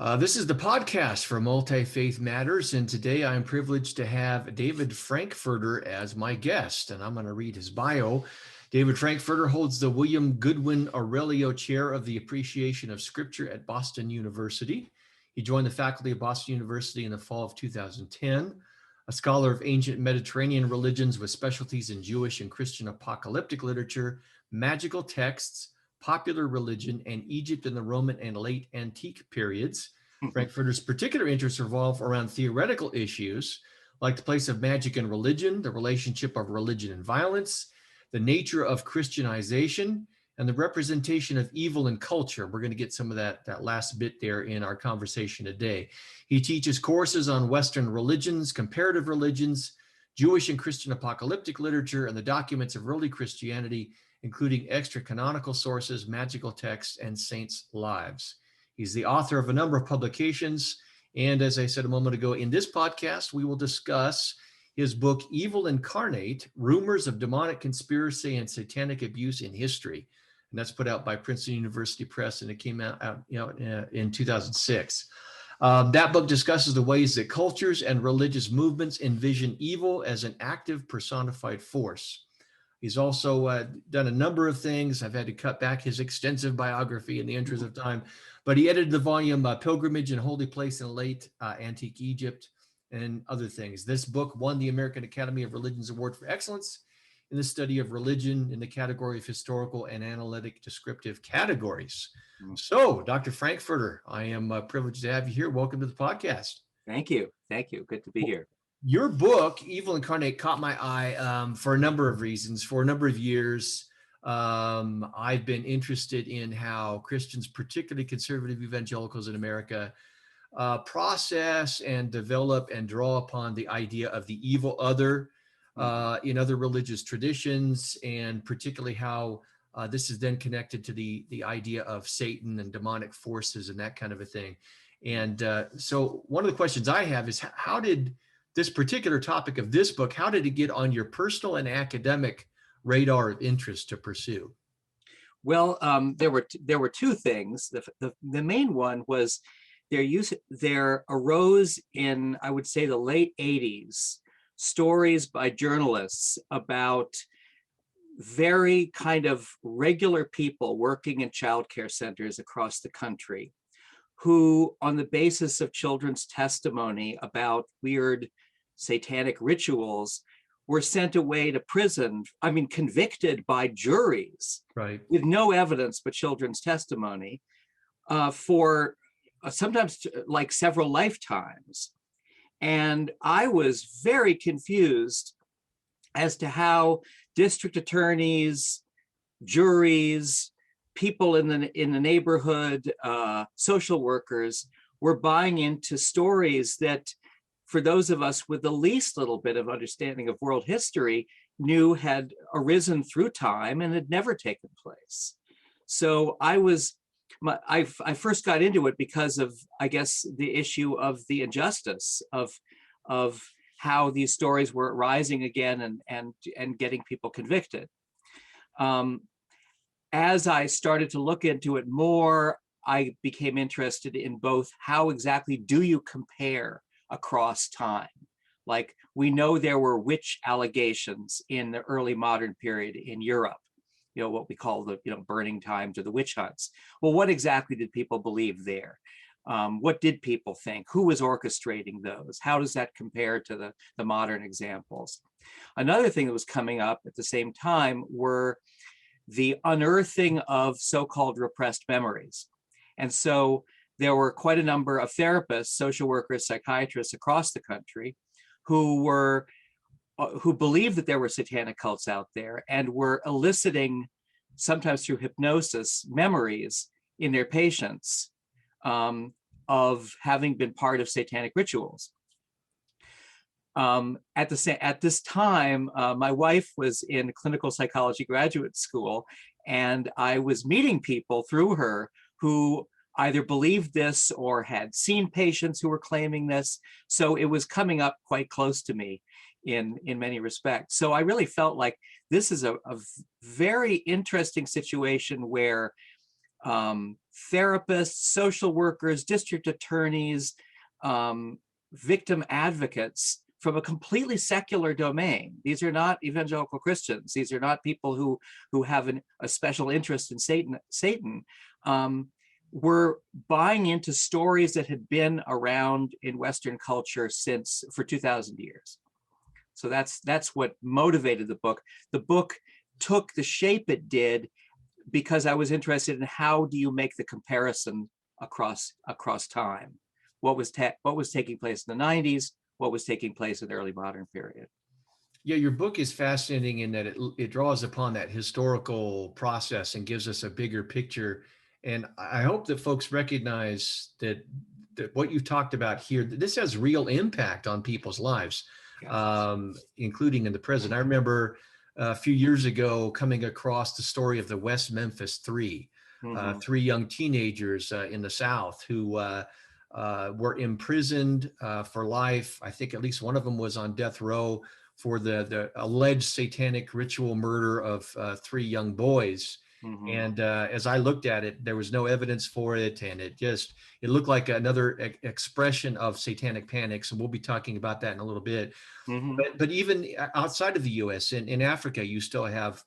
This is the podcast for Multi-Faith Matters, and today I am privileged to have David Frankfurter as my guest, and I'm going to read his bio. David Frankfurter holds the William Goodwin Aurelio Chair of the Appreciation of Scripture at Boston University. He joined the faculty of Boston University in the fall of 2010, a scholar of ancient Mediterranean religions with specialties in Jewish and Christian apocalyptic literature, magical texts, popular religion, and Egypt in the Roman and late antique periods. Frankfurter's particular interests revolve around theoretical issues like the place of magic in religion, the relationship of religion and violence, the nature of Christianization, and the representation of evil in culture. We're going to get some of that last bit there in our conversation today. He teaches courses on Western religions, comparative religions, Jewish and Christian apocalyptic literature, and the documents of early Christianity, including extra-canonical sources, magical texts, and saints' lives. He's the author of a number of publications, and as I said a moment ago, in this podcast, we will discuss his book, Evil Incarnate, Rumors of Demonic Conspiracy and Satanic Abuse in History. And that's put out by Princeton University Press, and it came out in 2006. That book discusses the ways that cultures and religious movements envision evil as an active personified force. He's also done a number of things. I've had to cut back his extensive biography in the interest of time, but he edited the volume Pilgrimage and Holy Place in Late Antique Egypt and other things. This book won the American Academy of Religions Award for Excellence in the study of religion in the category of historical and analytic descriptive categories. So, Dr. Frankfurter, I am privileged to have you here. Welcome to the podcast. Thank you. Thank you. Good to be here. Your book, Evil Incarnate, caught my eye for a number of reasons. For a number of years, I've been interested in how Christians, particularly conservative evangelicals in America, process and develop and draw upon the idea of the evil other in other religious traditions, and particularly how this is then connected to the idea of Satan and demonic forces and that kind of a thing. And so one of the questions I have is, how did this particular topic of this book, how did it get on your personal and academic radar of interest to pursue? Well, there were two things. The main one was there arose in, I would say, the late 80s, stories by journalists about very kind of regular people working in childcare centers across the country who, on the basis of children's testimony about weird satanic rituals, were sent away to prison, convicted by juries, right, with no evidence but children's testimony, for sometimes like several lifetimes. And I was very confused as to how district attorneys, juries, people in the neighborhood, social workers were buying into stories that, for those of us with the least little bit of understanding of world history, knew had arisen through time and had never taken place. So I first got into it because of, I guess, the issue of the injustice of how these stories were rising again and getting people convicted. As I started to look into it more, I became interested in both how exactly do you compare across time. Like, we know there were witch allegations in the early modern period in Europe, what we call the burning times or the witch hunts. Well, what exactly did people believe there? What did people think? Who was orchestrating those? How does that compare to the modern examples? Another thing that was coming up at the same time were the unearthing of so-called repressed memories. And so there were quite a number of therapists, social workers, psychiatrists across the country who believed that there were satanic cults out there and were eliciting, sometimes through hypnosis, memories in their patients of having been part of satanic rituals. At this time, my wife was in clinical psychology graduate school, and I was meeting people through her who either believed this or had seen patients who were claiming this. So it was coming up quite close to me in many respects. So I really felt like this is a very interesting situation where therapists, social workers, district attorneys, victim advocates from a completely secular domain. These are not evangelical Christians. These are not people who have a special interest in Satan. Were buying into stories that had been around in Western culture for 2,000 years. So that's what motivated the book. The book took the shape it did because I was interested in how do you make the comparison across time. What was taking place in the 90s, what was taking place in the early modern period. Yeah, your book is fascinating in that it draws upon that historical process and gives us a bigger picture. And I hope that folks recognize that what you've talked about here, this has real impact on people's lives, including in the present. I remember a few years ago coming across the story of the West Memphis Three, three young teenagers in the South who were imprisoned for life. I think at least one of them was on death row for the alleged satanic ritual murder of three young boys. And as I looked at it, there was no evidence for it. And it looked like another expression of satanic panics. And we'll be talking about that in a little bit. But even outside of the US, in Africa, you still have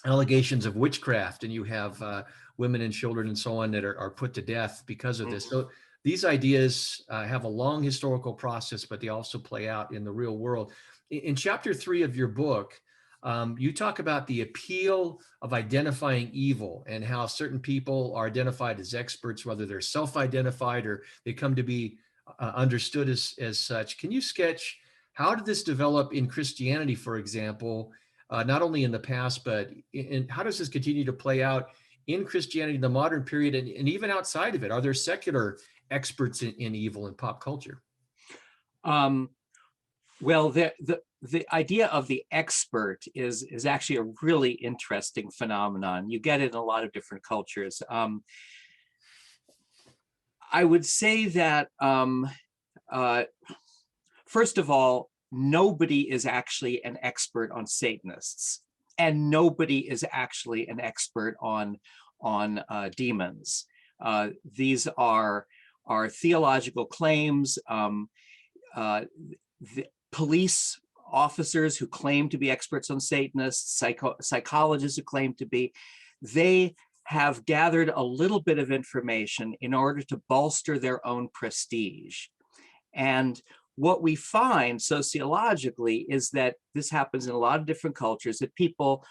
allegations of witchcraft, and you have women and children and so on that are put to death because of this. So these ideas have a long historical process, but they also play out in the real world. In chapter 3 of your book, you talk about the appeal of identifying evil and how certain people are identified as experts, whether they're self-identified or they come to be understood as such. Can you sketch how did this develop in Christianity, for example, not only in the past, but how does this continue to play out in Christianity in the modern period and even outside of it? Are there secular experts in evil and pop culture? Well, the idea of the expert is actually a really interesting phenomenon. You get it in a lot of different cultures. I would say that, first of all, nobody is actually an expert on Satanists, and nobody is actually an expert on demons. These are theological claims. The police officers who claim to be experts on Satanists, psychologists who claim to be, they have gathered a little bit of information in order to bolster their own prestige. And what we find sociologically is that this happens in a lot of different cultures, that people,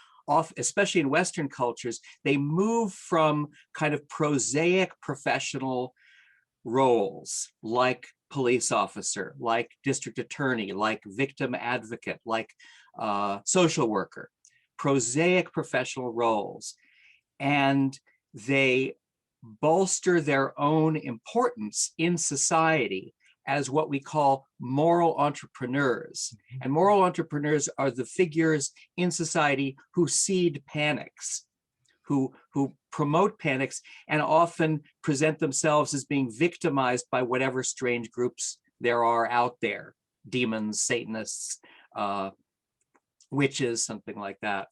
especially in Western cultures, they move from kind of prosaic professional roles like police officer, like district attorney, like victim advocate, like social worker, prosaic professional roles. And they bolster their own importance in society as what we call moral entrepreneurs. And moral entrepreneurs are the figures in society who seed panics, who promote panics and often present themselves as being victimized by whatever strange groups there are out there, demons, Satanists, witches, something like that.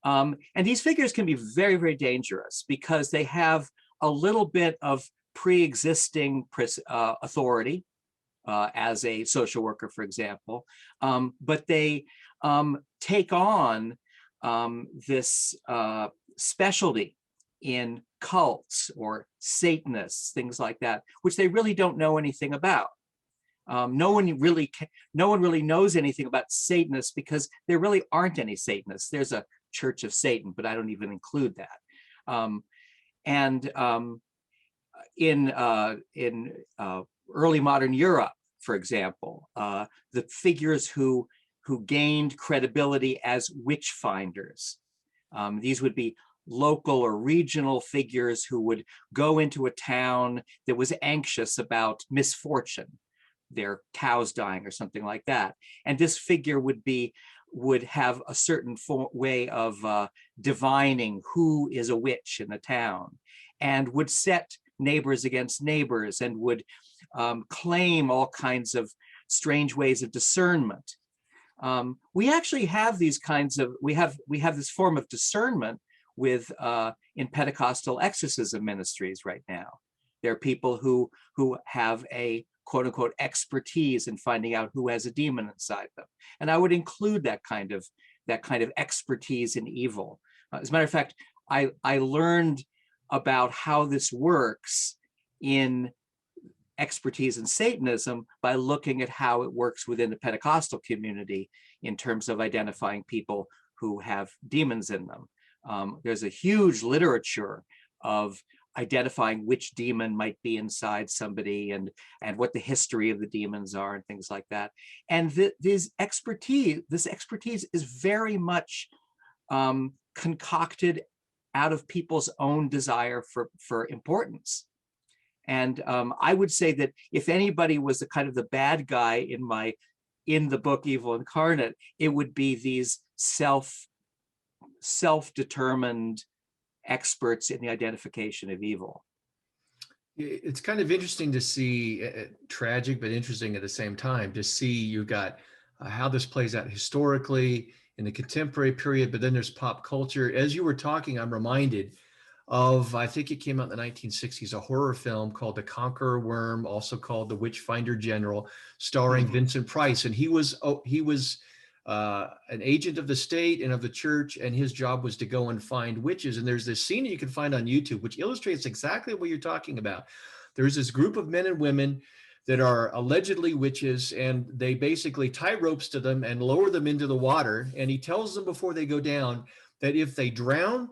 And these figures can be very, very dangerous because they have a little bit of pre-existing authority as a social worker, for example, but they take on this specialty in cults or Satanists, things like that, which they really don't know anything about. No one really knows anything about Satanists because there really aren't any Satanists. There's a Church of Satan, but I don't even include that. In early modern Europe, for example, the figures who gained credibility as witch finders. These would be local or regional figures who would go into a town that was anxious about misfortune, their cows dying or something like that. And this figure would have a certain way of divining who is a witch in the town, and would set neighbors against neighbors, and would claim all kinds of strange ways of discernment. We actually have these kinds of, we have this form of discernment with in Pentecostal exorcism ministries right now. There are people who have a quote unquote expertise in finding out who has a demon inside them. And I would include that kind of expertise in evil. As a matter of fact, I learned about how this works in expertise in Satanism by looking at how it works within the Pentecostal community in terms of identifying people who have demons in them. There's a huge literature of identifying which demon might be inside somebody and what the history of the demons are and things like that. And this expertise is very much concocted out of people's own desire for importance. And I would say that if anybody was the kind of the bad guy in the book Evil Incarnate, it would be these self-determined experts in the identification of evil. It's kind of interesting to see, tragic but interesting at the same time, to see you got how this plays out historically in the contemporary period, but then there's pop culture. As you were talking, I'm reminded of, I think it came out in the 1960s, a horror film called The Conqueror Worm, also called The Witchfinder General, starring Vincent Price. And he was an agent of the state and of the church, and his job was to go and find witches. And there's this scene that you can find on YouTube, which illustrates exactly what you're talking about. There's this group of men and women that are allegedly witches, and they basically tie ropes to them and lower them into the water. And he tells them before they go down that if they drown,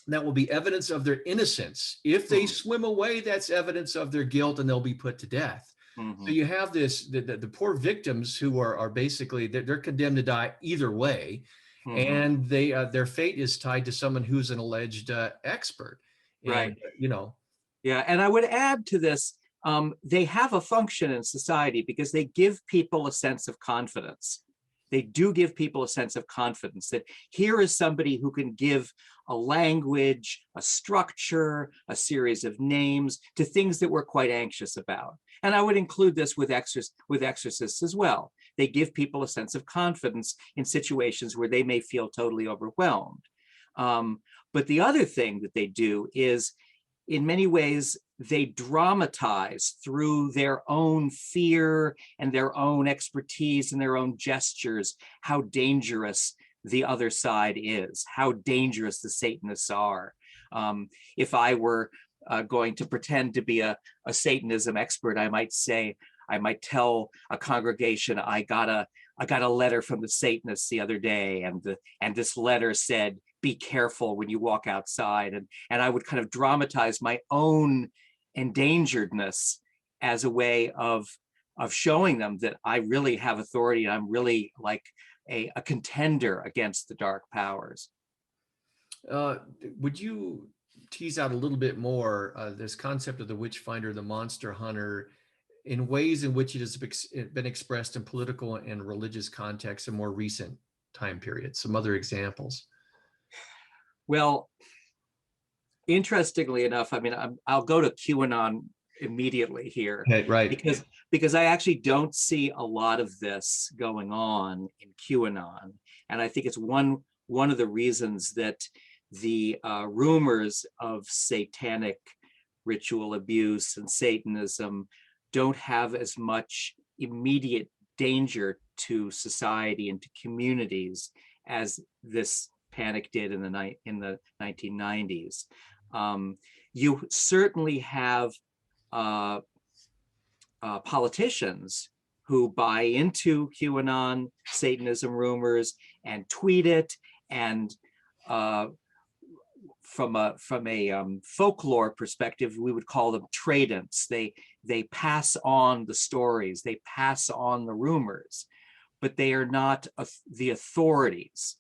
that will be evidence of their innocence. If they swim away, that's evidence of their guilt, and they'll be put to death. So you have this, the poor victims who are basically, they're condemned to die either way. And their fate is tied to someone who's an alleged expert. And, right. Yeah. And I would add to this, they have a function in society because they give people a sense of confidence. They do give people a sense of confidence that here is somebody who can give a language, a structure, a series of names to things that we're quite anxious about. And I would include this with exorcists as well. They give people a sense of confidence in situations where they may feel totally overwhelmed. But the other thing that they do is, in many ways, they dramatize through their own fear and their own expertise and their own gestures how dangerous the other side is, how dangerous the Satanists are. If I were going to pretend to be a Satanism expert, I might tell a congregation, I got a letter from the Satanists the other day, and this letter said, be careful when you walk outside. And I would kind of dramatize my own endangeredness as a way of showing them that I really have authority. I'm really like a contender against the dark powers. Would you tease out a little bit more this concept of the witch finder, the monster hunter, in ways in which it has been expressed in political and religious contexts in more recent time periods? Some other examples. Well, interestingly enough, I mean, I'll go to QAnon immediately here, right? Because I actually don't see a lot of this going on in QAnon, and I think it's one of the reasons that the rumors of satanic ritual abuse and Satanism don't have as much immediate danger to society and to communities as this panic did in the 1990s. You certainly have politicians who buy into QAnon Satanism rumors and tweet it, and from a folklore perspective, we would call them tradents. They pass on the stories, they pass on the rumors, but they are not the authorities.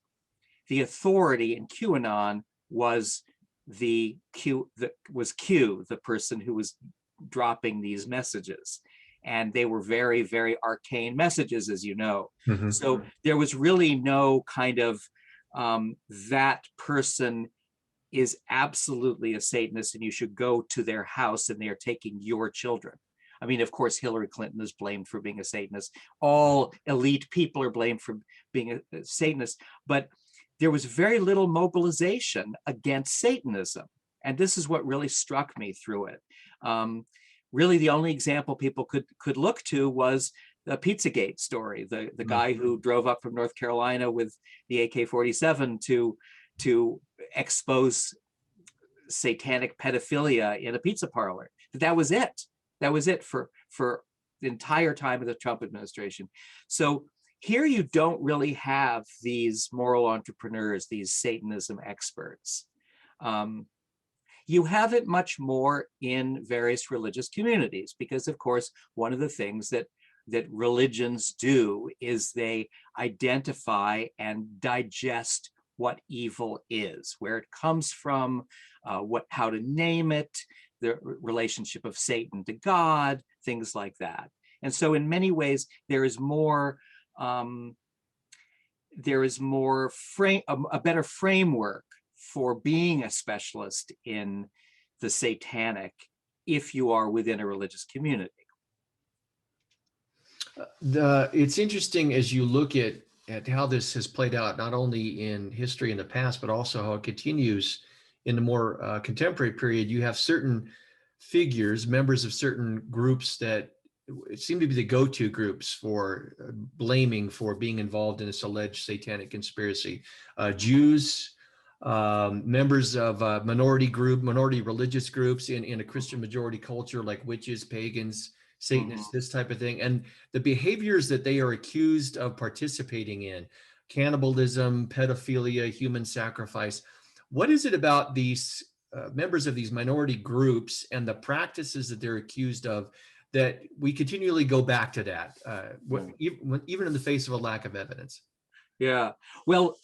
The authority in QAnon was Q, the person who was dropping these messages. And they were very, very arcane messages, as you know. So there was really no kind of that person is absolutely a Satanist and you should go to their house and they are taking your children. I mean, of course, Hillary Clinton is blamed for being a Satanist. All elite people are blamed for being a Satanist, but there was very little mobilization against Satanism. And this is what really struck me through it. Really, the only example people could look to was the Pizzagate story, the guy who drove up from North Carolina with the AK-47 to expose satanic pedophilia in a pizza parlor. That was it. That was it for the entire time of the Trump administration. So here you don't really have these moral entrepreneurs, these Satanism experts. You have it much more in various religious communities, because of course, one of the things that religions do is they identify and digest what evil is, where it comes from, how to name it, the relationship of Satan to God, things like that. And so in many ways, there is more a better framework for being a specialist in the satanic if you are within a religious community. It's interesting as you look at how this has played out, not only in history in the past, but also how it continues in the more contemporary period. You have certain figures, members of certain groups that seem to be the go-to groups for blaming for being involved in this alleged satanic conspiracy. Jews, members of minority religious groups in a Christian majority culture, like witches, pagans, Satanists, this type of thing, and the behaviors that they are accused of participating in: cannibalism, pedophilia, human sacrifice. What is it about these members of these minority groups and the practices that they're accused of that we continually go back to that, even in the face of a lack of evidence? Yeah, well,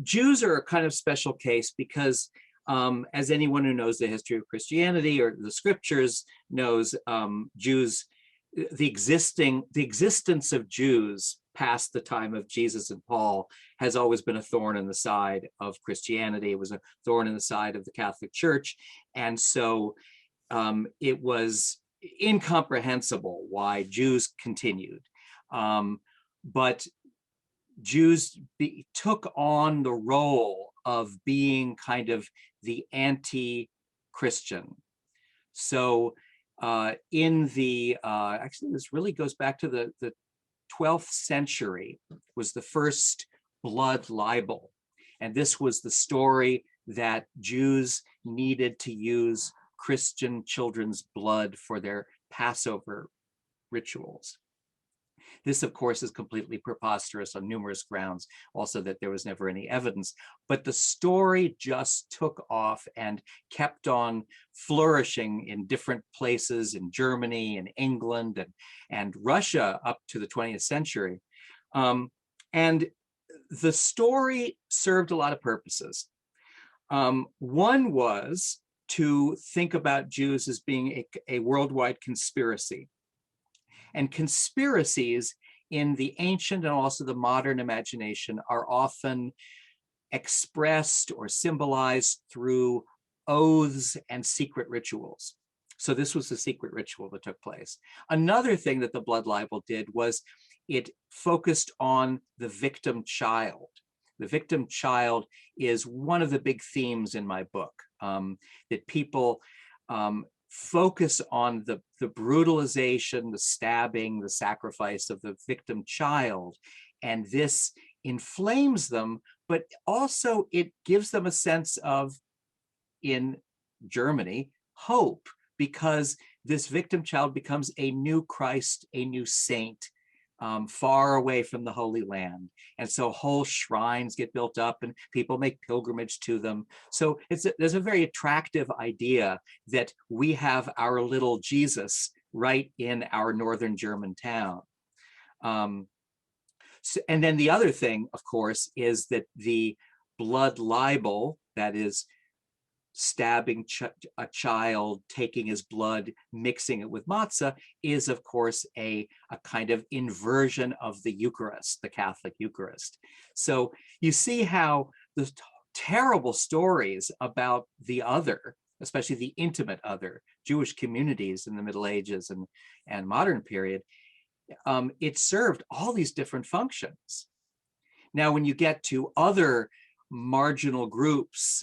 Jews are a kind of special case because, as anyone who knows the history of Christianity or the scriptures knows, Jews, the existence of Jews past the time of Jesus and Paul has always been a thorn in the side of Christianity. It was a thorn in the side of the Catholic Church, and so it was incomprehensible why Jews continued, but Jews took on the role of being kind of the anti-Christian. So actually this really goes back to the 12th century, was the first blood libel. And this was the story that Jews needed to use Christian children's blood for their Passover rituals. This, of course, is completely preposterous on numerous grounds, also that there was never any evidence. But the story just took off and kept on flourishing in different places in Germany and England and Russia up to the 20th century. And the story served a lot of purposes. One was to think about Jews as being a worldwide conspiracy. And conspiracies in the ancient and also the modern imagination are often expressed or symbolized through oaths and secret rituals. So this was a secret ritual that took place. Another thing that the blood libel did was it focused on the victim child. The victim child is one of the big themes in my book, that people focus on the brutalization, the stabbing, the sacrifice of the victim child. And this inflames them, but also it gives them a sense of, in Germany, hope, because this victim child becomes a new Christ, a new saint, far away from the Holy Land. And so whole shrines get built up and people make pilgrimage to them. So there's a very attractive idea that we have our little Jesus right in our northern German town. And then the other thing, of course, is that the blood libel, that is stabbing a child, taking his blood, mixing it with matzah, is of course a kind of inversion of the Eucharist, the Catholic Eucharist. So you see how the terrible stories about the other, especially the intimate other, Jewish communities in the Middle Ages and modern period, it served all these different functions. Now, when you get to other marginal groups,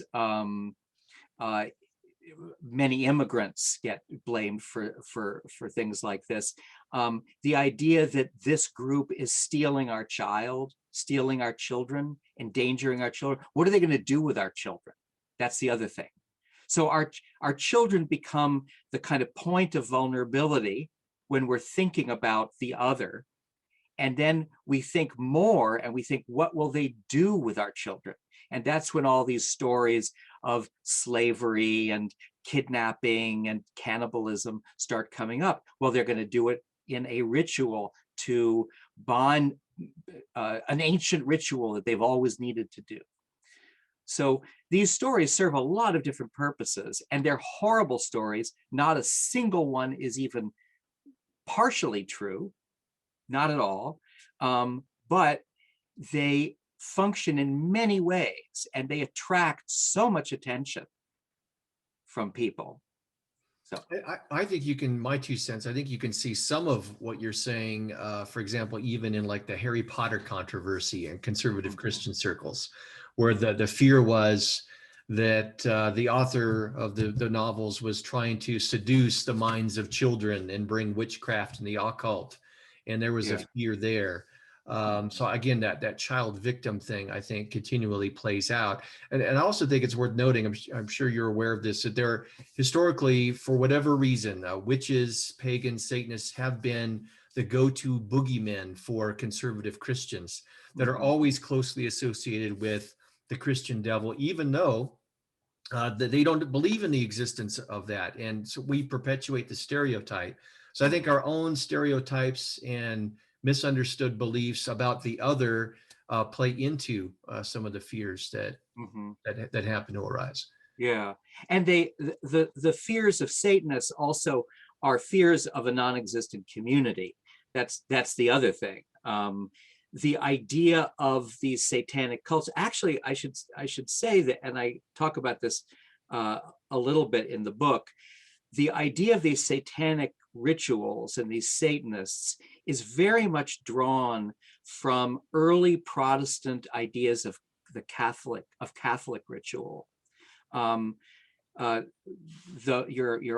many immigrants get blamed for things like this. The idea that this group is stealing our child, stealing our children, endangering our children. What are they going to do with our children? That's the other thing. So our children become the kind of point of vulnerability when we're thinking about the other. And then we think more and we think, what will they do with our children? And that's when all these stories of slavery and kidnapping and cannibalism start coming up. Well, they're going to do it in a ritual to bond, an ancient ritual that they've always needed to do. So these stories serve a lot of different purposes, and they're horrible stories. Not a single one is even partially true, not at all. But they function in many ways, and they attract so much attention from people. So I think you can, my 2 cents, I think you can see some of what you're saying, for example, even in like the Harry Potter controversy in conservative Christian circles, where the fear was that the author of the novels was trying to seduce the minds of children and bring witchcraft and the occult. And there was a fear there. So again, that child victim thing, I think, continually plays out. And I also think it's worth noting, I'm sure you're aware of this, that there historically, for whatever reason, witches, pagans, Satanists have been the go-to boogeymen for conservative Christians that are always closely associated with the Christian devil, even though that they don't believe in the existence of that. And so we perpetuate the stereotype. So I think our own stereotypes and misunderstood beliefs about the other play into some of the fears that that happen to arise. Yeah, and the fears of Satanists also are fears of a non-existent community. That's the other thing. The idea of these satanic cults. Actually, I should say that, and I talk about this a little bit in the book. The idea of these satanic rituals and these Satanists is very much drawn from early Protestant ideas of Catholic ritual. Your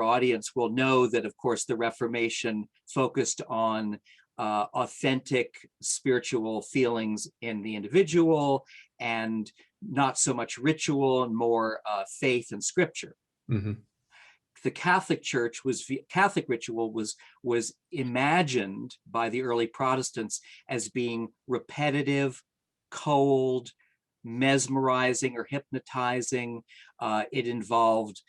audience will know that, of course, the Reformation focused on authentic spiritual feelings in the individual, and not so much ritual and more faith and scripture. The Catholic Church Catholic ritual was imagined by the early Protestants as being repetitive, cold, mesmerizing or hypnotizing. It involved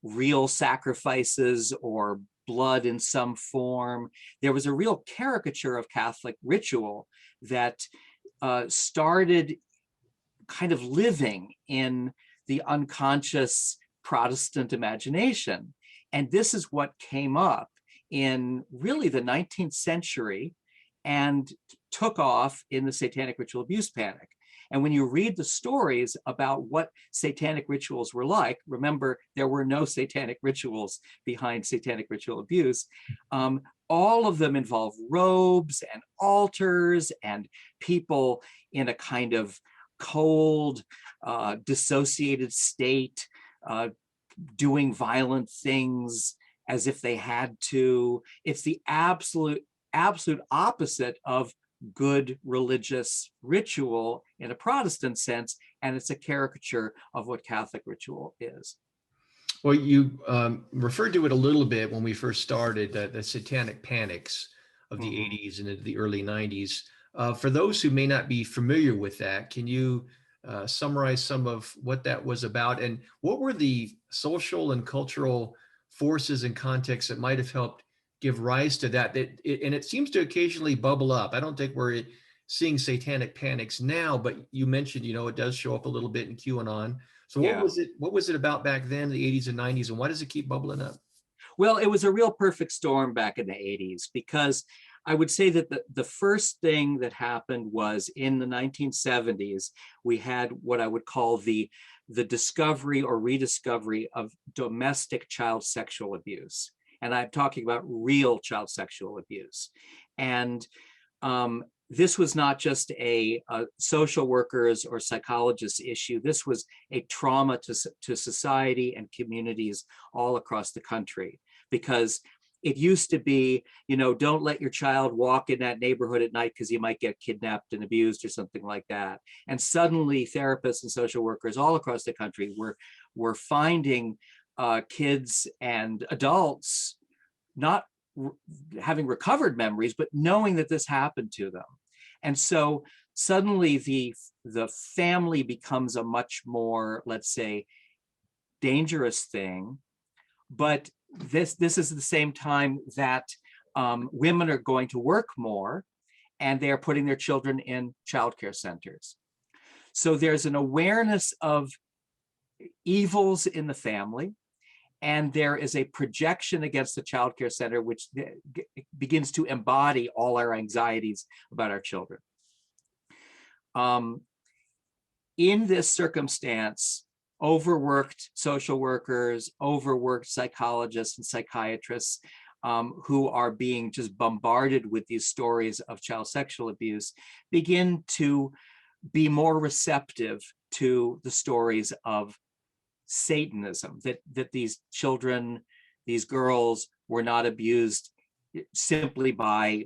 real sacrifices or blood in some form. There was a real caricature of Catholic ritual that started kind of living in the unconscious Protestant imagination. And this is what came up in really the 19th century and took off in the Satanic Ritual Abuse Panic. And when you read the stories about what satanic rituals were like, remember, there were no satanic rituals behind satanic ritual abuse. All of them involve robes and altars and people in a kind of cold, dissociated state, doing violent things as if they had to. It's the absolute opposite of good religious ritual in a Protestant sense, and it's a caricature of what Catholic ritual is. Well, you referred to it a little bit when we first started, the Satanic Panics of the 80s and the early 90s. For those who may not be familiar with that, can you summarize some of what that was about, and what were the social and cultural forces and contexts that might have helped give rise to that? And it seems to occasionally bubble up. I don't think we're seeing satanic panics now, but you mentioned, it does show up a little bit in QAnon. So what was it about back then, the 80s and 90s, and why does it keep bubbling up? Well, it was a real perfect storm back in the 80s, because I would say that the first thing that happened was in the 1970s, we had what I would call the discovery or rediscovery of domestic child sexual abuse. And I'm talking about real child sexual abuse. And this was not just a social workers or psychologists issue. This was a trauma to society and communities all across the country, because it used to be, don't let your child walk in that neighborhood at night because you might get kidnapped and abused or something like that. And suddenly therapists and social workers all across the country were finding kids and adults not having recovered memories, but knowing that this happened to them. And so suddenly the family becomes a much more, let's say, dangerous thing. But this is the same time that women are going to work more, and they are putting their children in childcare centers. So there's an awareness of evils in the family, and there is a projection against the childcare center, which begins to embody all our anxieties about our children. In this circumstance, overworked social workers, overworked psychologists and psychiatrists who are being just bombarded with these stories of child sexual abuse begin to be more receptive to the stories of Satanism, that these children, these girls were not abused simply by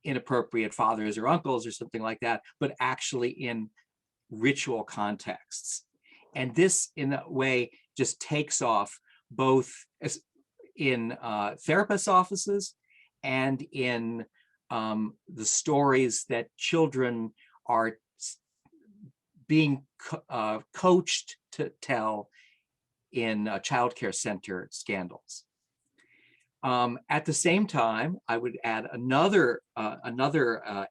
inappropriate fathers or uncles or something like that, but actually in ritual contexts. And this, in that way, just takes off both in therapists' offices and in the stories that children are being coached to tell in childcare center scandals. At the same time, I would add another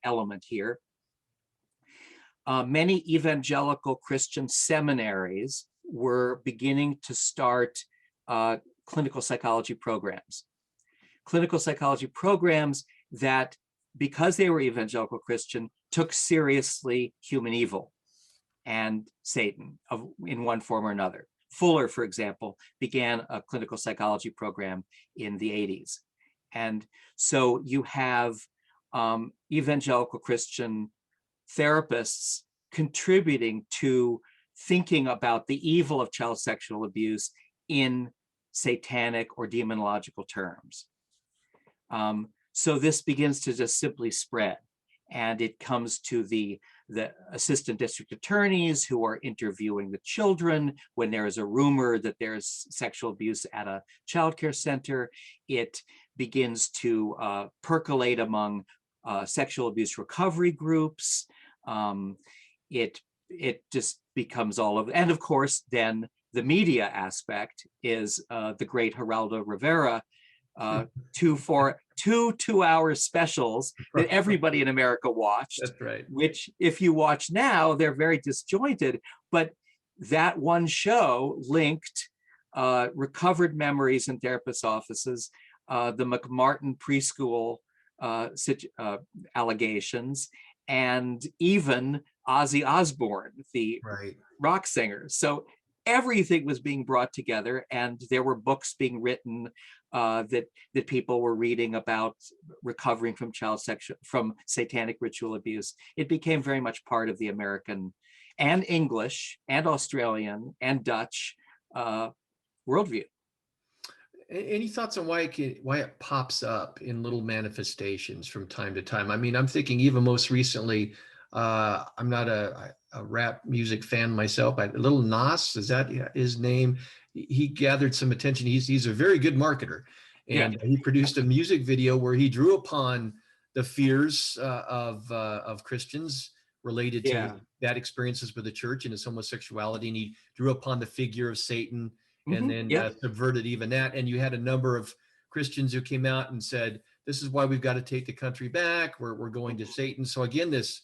element here. Many evangelical Christian seminaries were beginning to start clinical psychology programs. Clinical psychology programs that, because they were evangelical Christian, took seriously human evil and Satan in one form or another. Fuller, for example, began a clinical psychology program in the 80s. And so you have evangelical Christian therapists contributing to thinking about the evil of child sexual abuse in satanic or demonological terms. So this begins to just simply spread, and it comes to the assistant district attorneys who are interviewing the children when there is a rumor that there's sexual abuse at a childcare center. It begins to percolate among sexual abuse recovery groups. It just becomes all of, and of course, then the media aspect is the great Geraldo Rivera, 2 2-hour specials that everybody in America watched. That's right. Which, if you watch now, they're very disjointed. But that one show linked recovered memories in therapists' offices, the McMartin preschool allegations, and even Ozzy Osbourne, the rock singer. So everything was being brought together, and there were books being written that people were reading about recovering from from satanic ritual abuse. It became very much part of the American and English and Australian and Dutch worldview. Any thoughts on why it pops up in little manifestations from time to time? I mean, I'm thinking even most recently, I'm not a rap music fan myself, but Lil Nas, is that his name? He gathered some attention. He's a very good marketer, and he produced a music video where he drew upon the fears of Christians related to bad experiences with the church and his homosexuality, and he drew upon the figure of Satan. And then subverted even that. And you had a number of Christians who came out and said, this is why we've got to take the country back. We're going to Satan. So again, this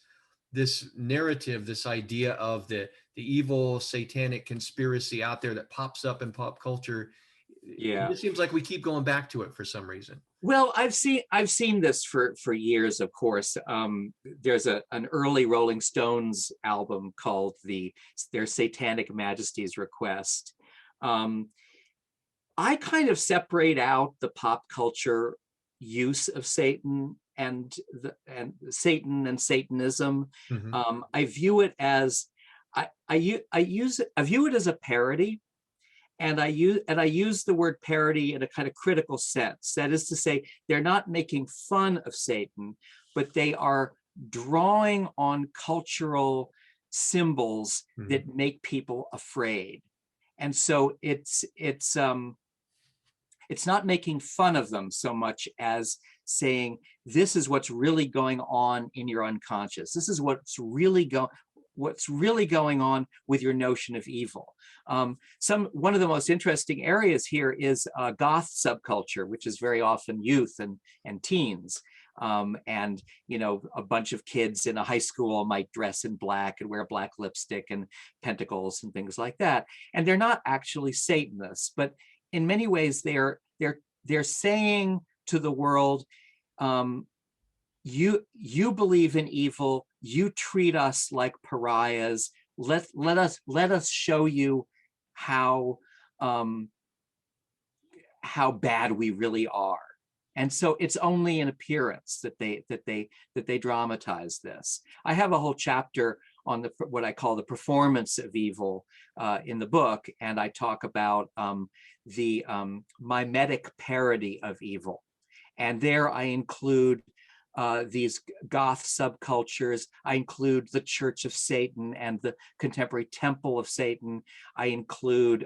narrative, this idea of the evil satanic conspiracy out there that pops up in pop culture. It just seems like we keep going back to it for some reason. Well, I've seen this for years, of course. There's an early Rolling Stones album called their Satanic Majesty's Request. I kind of separate out the pop culture use of Satan and Satan and Satanism. Hmm. I view it as I view it as a parody, and I use the word parody in a kind of critical sense. That is to say, they're not making fun of Satan, but they are drawing on cultural symbols Hmm. that make people afraid. And so it's not making fun of them so much as saying, this is what's really going on in your unconscious. This is what's really going on with your notion of evil. One of the most interesting areas here is goth subculture, which is very often youth and teens. And a bunch of kids in a high school might dress in black and wear black lipstick and pentacles and things like that. And they're not actually Satanists, but in many ways they're saying to the world, you believe in evil, you treat us like pariahs. Let us show you how bad we really are. And so it's only an appearance that they dramatize this. I have a whole chapter on what I call the performance of evil in the book, and I talk about the mimetic parody of evil. And there I include these goth subcultures. I include the Church of Satan and the contemporary Temple of Satan. I include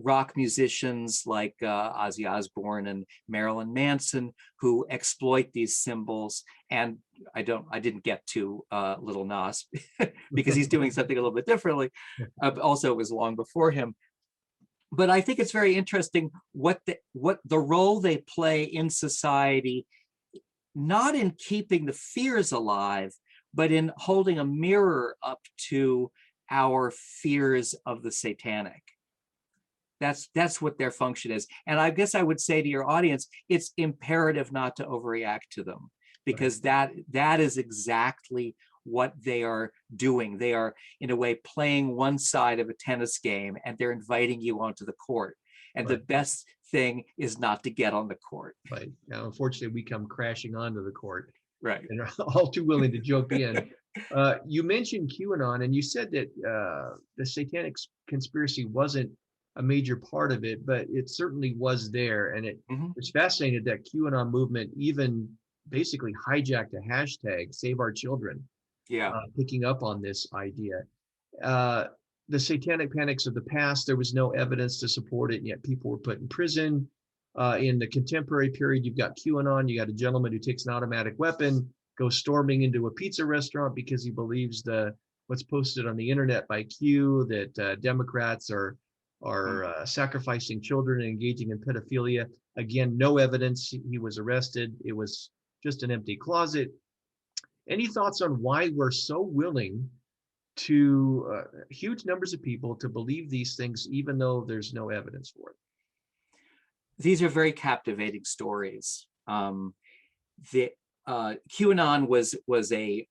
rock musicians like Ozzy Osbourne and Marilyn Manson, who exploit these symbols. And I didn't get to Little Nas because he's doing something a little bit differently. Also, it was long before him. But I think it's very interesting what the role they play in society, not in keeping the fears alive, but in holding a mirror up to our fears of the satanic. That's what their function is. And I guess I would say to your audience, it's imperative not to overreact to them, because that is exactly what they are doing. They are, in a way, playing one side of a tennis game, and they're inviting you onto the court. And the best thing is not to get on the court. Right. Now, unfortunately, we come crashing onto the court. Right. And are all too willing to jump in. You mentioned QAnon, and you said that the satanic conspiracy wasn't a major part of it, but it certainly was there. And it's fascinating that QAnon movement even basically hijacked a hashtag, Save Our Children, picking up on this idea. The satanic panics of the past, there was no evidence to support it, and yet people were put in prison. In the contemporary period, you've got QAnon. You got a gentleman who takes an automatic weapon, goes storming into a pizza restaurant because he believes what's posted on the internet by Q, that Democrats are sacrificing children and engaging in pedophilia. Again, no evidence. He was arrested. It was just an empty closet. Any thoughts on why we're so willing to huge numbers of people to believe these things, even though there's no evidence for it? These are very captivating stories. The QAnon was a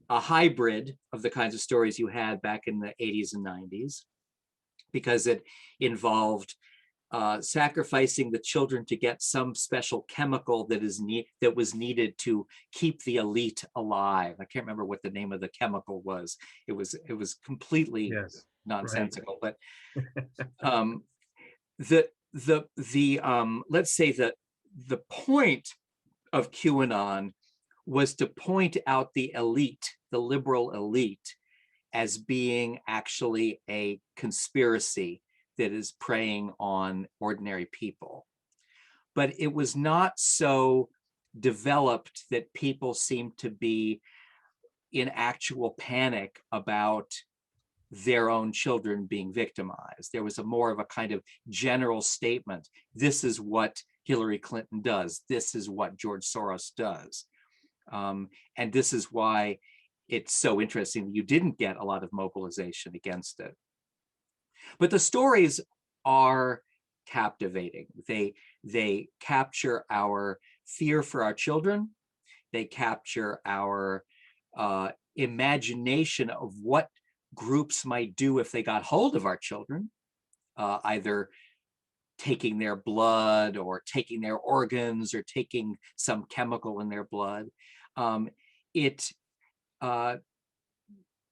hybrid of the kinds of stories you had back in the 80s and 90s, because it involved sacrificing the children to get some special chemical that was needed to keep the elite alive. I can't remember what the name of the chemical was. It was completely nonsensical. Right. But let's say that the point of QAnon was to point out the elite, the liberal elite, as being actually a conspiracy that is preying on ordinary people. But it was not so developed that people seemed to be in actual panic about their own children being victimized. There was more of a kind of general statement. This is what Hillary Clinton does. This is what George Soros does. And this is why it's so interesting that you didn't get a lot of mobilization against it. But the stories are captivating. They capture our fear for our children. They capture our imagination of what groups might do if they got hold of our children, either taking their blood or taking their organs or taking some chemical in their blood.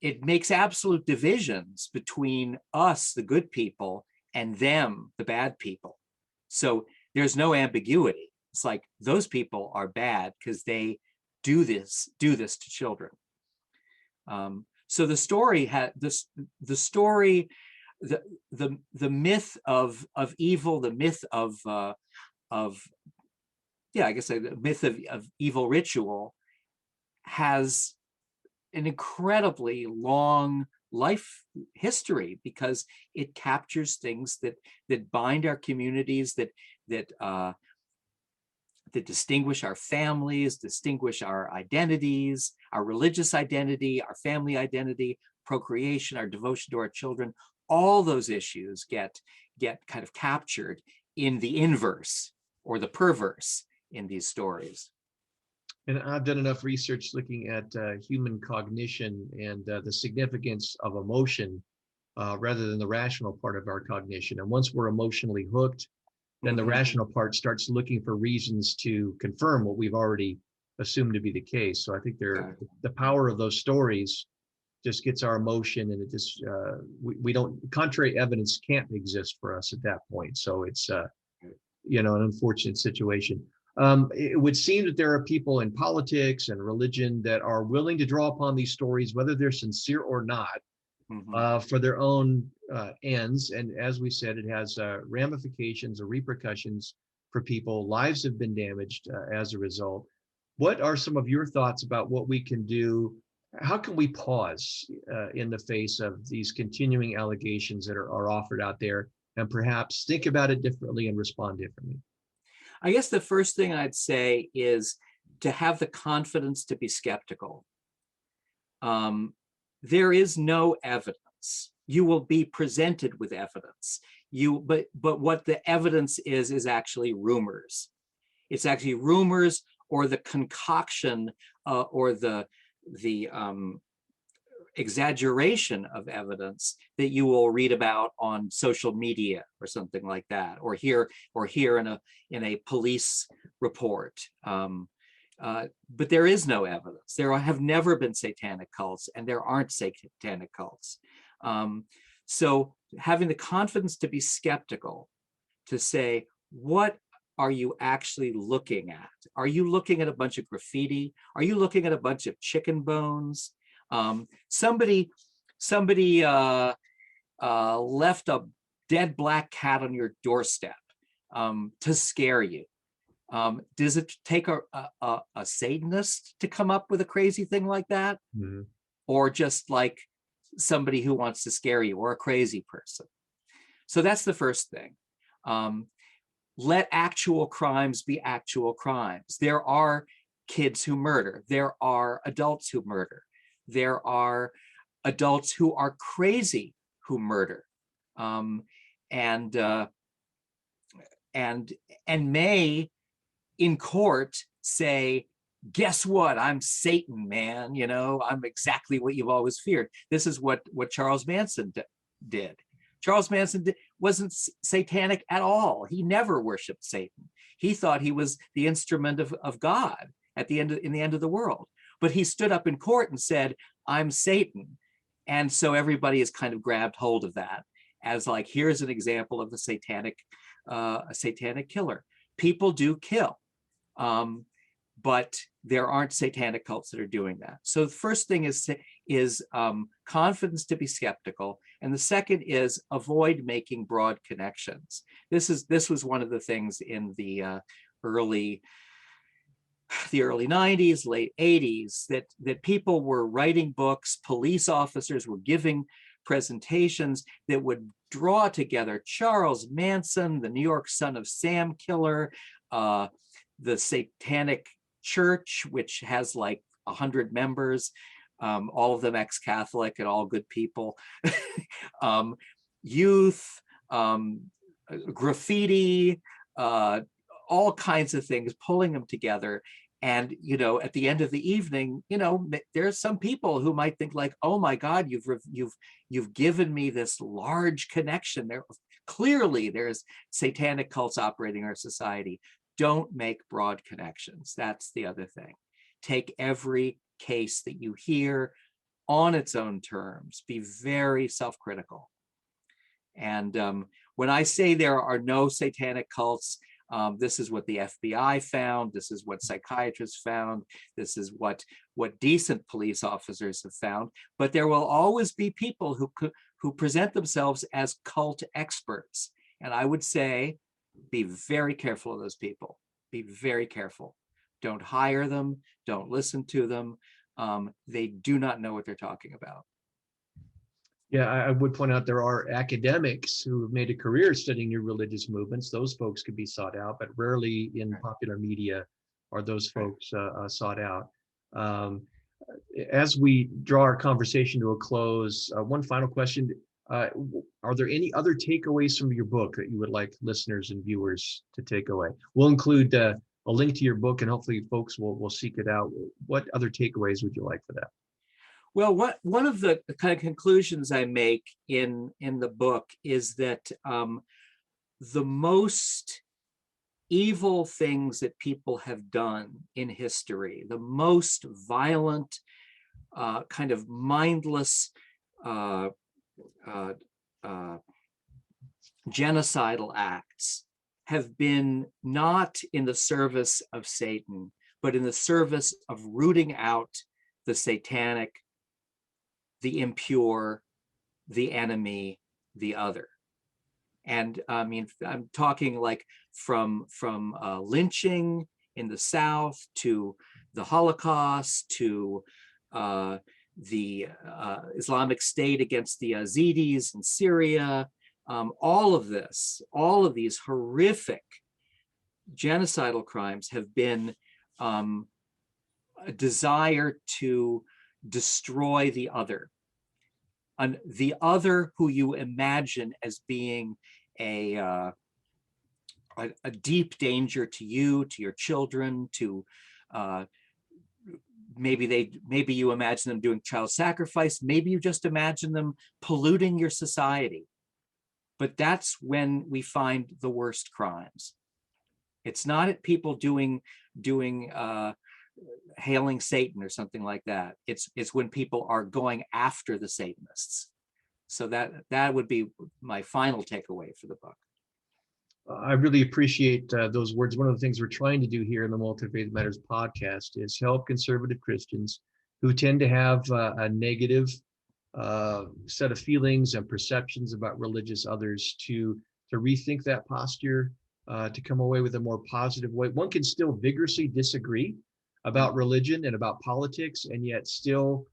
It makes absolute divisions between us, the good people, and them, the bad people. So there's no ambiguity. It's like those people are bad because they do this to children. So the story had this, the story, the myth of evil, the myth of yeah, I guess the myth of evil ritual has an incredibly long life history because it captures things that bind our communities, that distinguish our families, distinguish our identities, our religious identity, our family identity, procreation, our devotion to our children. All those issues get kind of captured in the inverse or the perverse in these stories. And I've done enough research looking at human cognition and the significance of emotion rather than the rational part of our cognition. And once we're emotionally hooked, then the rational part starts looking for reasons to confirm what we've already assumed to be the case. So I think the power of those stories just gets our emotion, and it just we don't, contrary evidence can't exist for us at that point. So it's an unfortunate situation. It would seem that there are people in politics and religion that are willing to draw upon these stories, whether they're sincere or not, for their own ends. And as we said, it has ramifications or repercussions for people. Lives have been damaged as a result. What are some of your thoughts about what we can do? How can we pause in the face of these continuing allegations that are offered out there, and perhaps think about it differently and respond differently? I guess the first thing I'd say is to have the confidence to be skeptical. There is no evidence. You will be presented with evidence. But what the evidence is actually rumors. It's actually rumors or the concoction or the exaggeration of evidence that you will read about on social media or something like that, or hear in a police report. But there is no evidence. There have never been satanic cults, and there aren't satanic cults. So having the confidence to be skeptical, to say, what are you actually looking at? Are you looking at a bunch of graffiti? Are you looking at a bunch of chicken bones? Somebody left a dead black cat on your doorstep to scare you. Does it take a Satanist to come up with a crazy thing like that? Mm-hmm. Or just like somebody who wants to scare you, or a crazy person? So that's the first thing. Let actual crimes be actual crimes. There are kids who murder. There are adults who murder. There are adults who are crazy who murder, and may in court say, guess what? I'm Satan, man. I'm exactly what you've always feared. This is what Charles Manson did. Charles Manson wasn't satanic at all. He never worshiped Satan. He thought he was the instrument of God in the end of the world. But he stood up in court and said, I'm Satan. And so everybody has kind of grabbed hold of that as like, here's an example of a satanic killer. People do kill, but there aren't satanic cults that are doing that. So the first thing is confidence to be skeptical. And the second is avoid making broad connections. This was one of the things in the early 90s, late 80s, that people were writing books, police officers were giving presentations that would draw together Charles Manson, the New York Son of Sam killer, the Satanic Church, which has like 100 members, all of them ex-Catholic and all good people, youth, graffiti, all kinds of things, pulling them together. And, at the end of the evening, there's some people who might think like, oh my God, you've given me this large connection. They're clearly there's satanic cults operating in our society. Don't make broad connections. That's the other thing. Take every case that you hear on its own terms. Be very self-critical. And when I say there are no satanic cults, this is what the FBI found. This is what psychiatrists found. This is what decent police officers have found. But there will always be people who present themselves as cult experts. And I would say, be very careful of those people. Be very careful. Don't hire them. Don't listen to them. They do not know what they're talking about. Yeah, I would point out there are academics who have made a career studying new religious movements. Those folks could be sought out, but rarely in popular media are those folks sought out. As we draw our conversation to a close, one final question. Are there any other takeaways from your book that you would like listeners and viewers to take away? We'll include a link to your book, and hopefully folks will seek it out. What other takeaways would you like for that? Well, one of the kind of conclusions I make in the book is that the most evil things that people have done in history, the most violent, kind of mindless, genocidal acts have been not in the service of Satan, but in the service of rooting out the satanic, the impure, the enemy, the other. And I mean, I'm talking like from lynching in the South to the Holocaust to the Islamic State against the Yazidis in Syria. All of these horrific genocidal crimes have been a desire to destroy the other, and the other who you imagine as being a deep danger to you, to your children, to maybe you imagine them doing child sacrifice, maybe you just imagine them polluting your society. But that's when we find the worst crimes. It's not at people doing hailing Satan or something like that. It's when people are going after the Satanists. So that would be my final takeaway for the book. I really appreciate those words. One of the things we're trying to do here in the Multi-Faith Matters podcast is help conservative Christians who tend to have a negative set of feelings and perceptions about religious others to rethink that posture, to come away with a more positive way. One can still vigorously disagree about religion and about politics, and yet still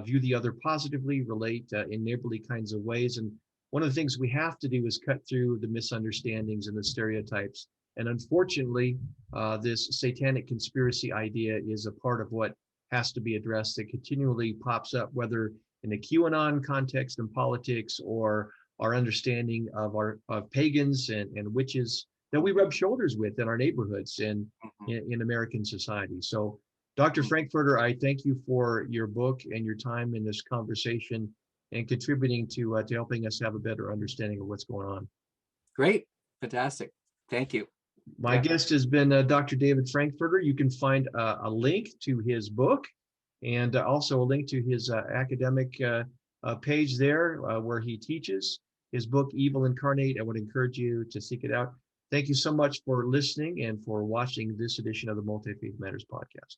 view the other positively, relate in neighborly kinds of ways. And one of the things we have to do is cut through the misunderstandings and the stereotypes. And unfortunately, this satanic conspiracy idea is a part of what has to be addressed, that continually pops up, whether in the QAnon context and politics, or our understanding of pagans and witches that we rub shoulders with in our neighborhoods and in American society. So, Dr. Frankfurter, I thank you for your book and your time in this conversation and contributing to helping us have a better understanding of what's going on. Great, fantastic, thank you. My guest has been Dr. David Frankfurter. You can find a link to his book and also a link to his academic page there where he teaches his book, Evil Incarnate. I would encourage you to seek it out. Thank you so much for listening and for watching this edition of the Multi-Faith Matters podcast.